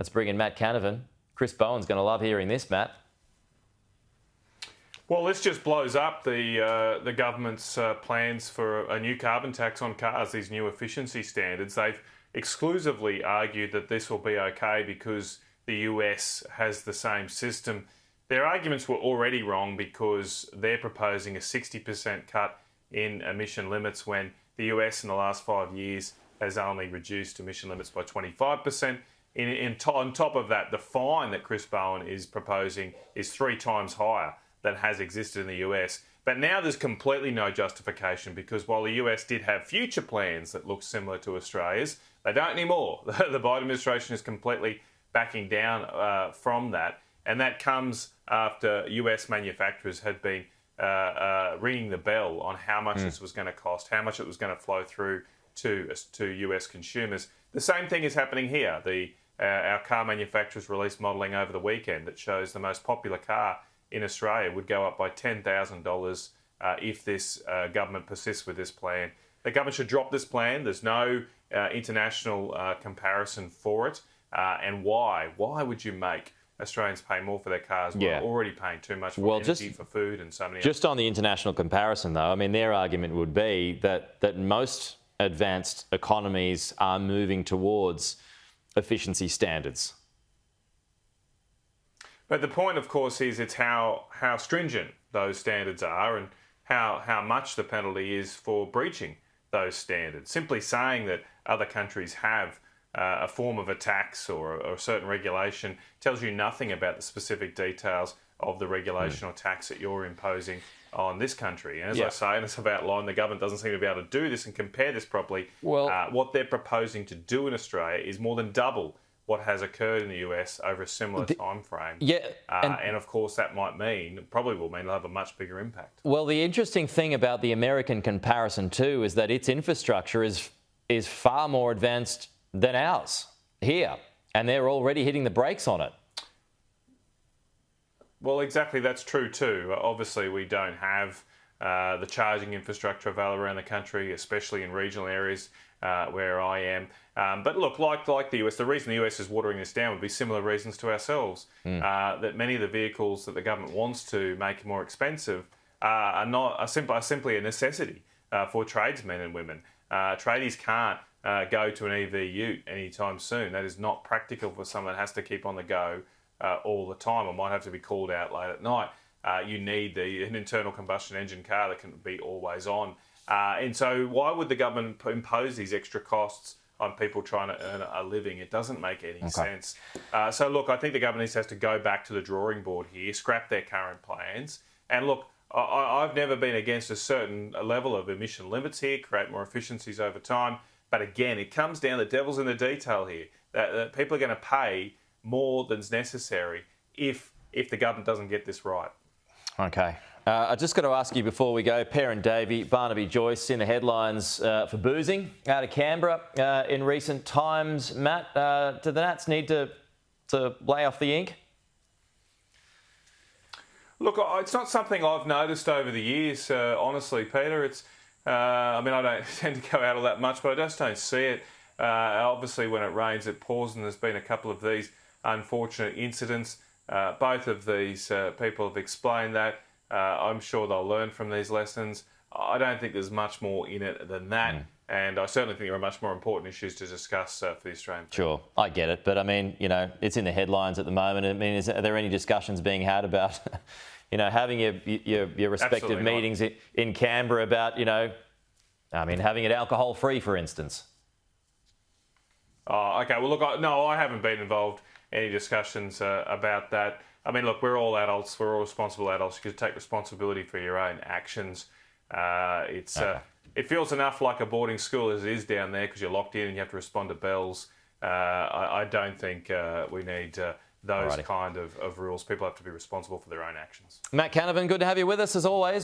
Let's bring in Matt Canavan. Chris Bowen's going to love hearing this, Matt. Well, this just blows up the government's plans for a new carbon tax on cars, these new efficiency standards. They've exclusively argued that this will be okay because the US has the same system. Their arguments were already wrong because they're proposing a 60% cut in emission limits when the US in the last 5 years has only reduced emission limits by 25%. On top of that, the fine that Chris Bowen is proposing is 3 times higher than has existed in the US. But now there's completely no justification because while the US did have future plans that look similar to Australia's, they don't anymore. The Biden administration is completely backing down from that. And that comes after US manufacturers had been ringing the bell on how much this was going to cost, how much it was going to flow through to US consumers. The same thing is happening here. Our car manufacturers released modelling over the weekend that shows the most popular car in Australia would go up by $10,000 if this government persists with this plan. The government should drop this plan. There's no international comparison for it. And why? Why would you make Australians pay more for their cars? We're already paying too much for energy, for food and so many Just on the international comparison, though, I mean, their argument would be that most advanced economies are moving towards efficiency standards. But the point, of course, is it's how stringent those standards are and how much the penalty is for breaching those standards. Simply saying that other countries have a form of a tax or a certain regulation tells you nothing about the specific details of the regulation or tax that you're imposing on this country. And as I say, and as I've outlined, the government doesn't seem to be able to do this and compare this properly. Well, what they're proposing to do in Australia is more than double what has occurred in the US over a similar time frame. And of course that probably will mean they'll have a much bigger impact. Well, the interesting thing about the American comparison too is that its infrastructure is far more advanced than ours here, and they're already hitting the brakes on it. Well, exactly, that's true too. Obviously, we don't have the charging infrastructure available around the country, especially in regional areas where I am. But look, like the US, the reason the US is watering this down would be similar reasons to ourselves. That many of the vehicles that the government wants to make more expensive are simply a necessity for tradesmen and women. Tradies can't go to an EV ute anytime soon. That is not practical for someone that has to keep on the go all the time or might have to be called out late at night. You need an internal combustion engine car that can be always on. And so why would the government impose these extra costs on people trying to earn a living? It doesn't make any sense. So look, I think the government has to go back to the drawing board here, scrap their current plans. And look, I've never been against a certain level of emission limits here, create more efficiencies over time. But again, it comes down, the devil's in the detail here, that people are going to pay more than's necessary if the government doesn't get this right. Okay. I just got to ask you before we go, Perin, Davey, Barnaby, Joyce in the headlines for boozing out of Canberra in recent times. Matt, do the Nats need to lay off the ink? Look, it's not something I've noticed over the years, honestly, Peter. It's I don't tend to go out all that much, but I just don't see it. Obviously, when it rains, it pours, and there's been a couple of these unfortunate incidents. Both of these people have explained that. I'm sure they'll learn from these lessons. I don't think there's much more in it than that. And I certainly think there are much more important issues to discuss for the Australian people. Sure, I get it. But, I mean, it's in the headlines at the moment. I mean, are there any discussions being had about, having your respective meetings in Canberra about, having it alcohol-free, for instance? Oh, okay. Well, look, I haven't been involved in any discussions about that. I mean, look, we're all adults. We're all responsible adults. You can take responsibility for your own actions. It feels enough like a boarding school as it is down there because you're locked in and you have to respond to bells. I don't think we need those kind of rules. People have to be responsible for their own actions. Matt Canavan, good to have you with us as always.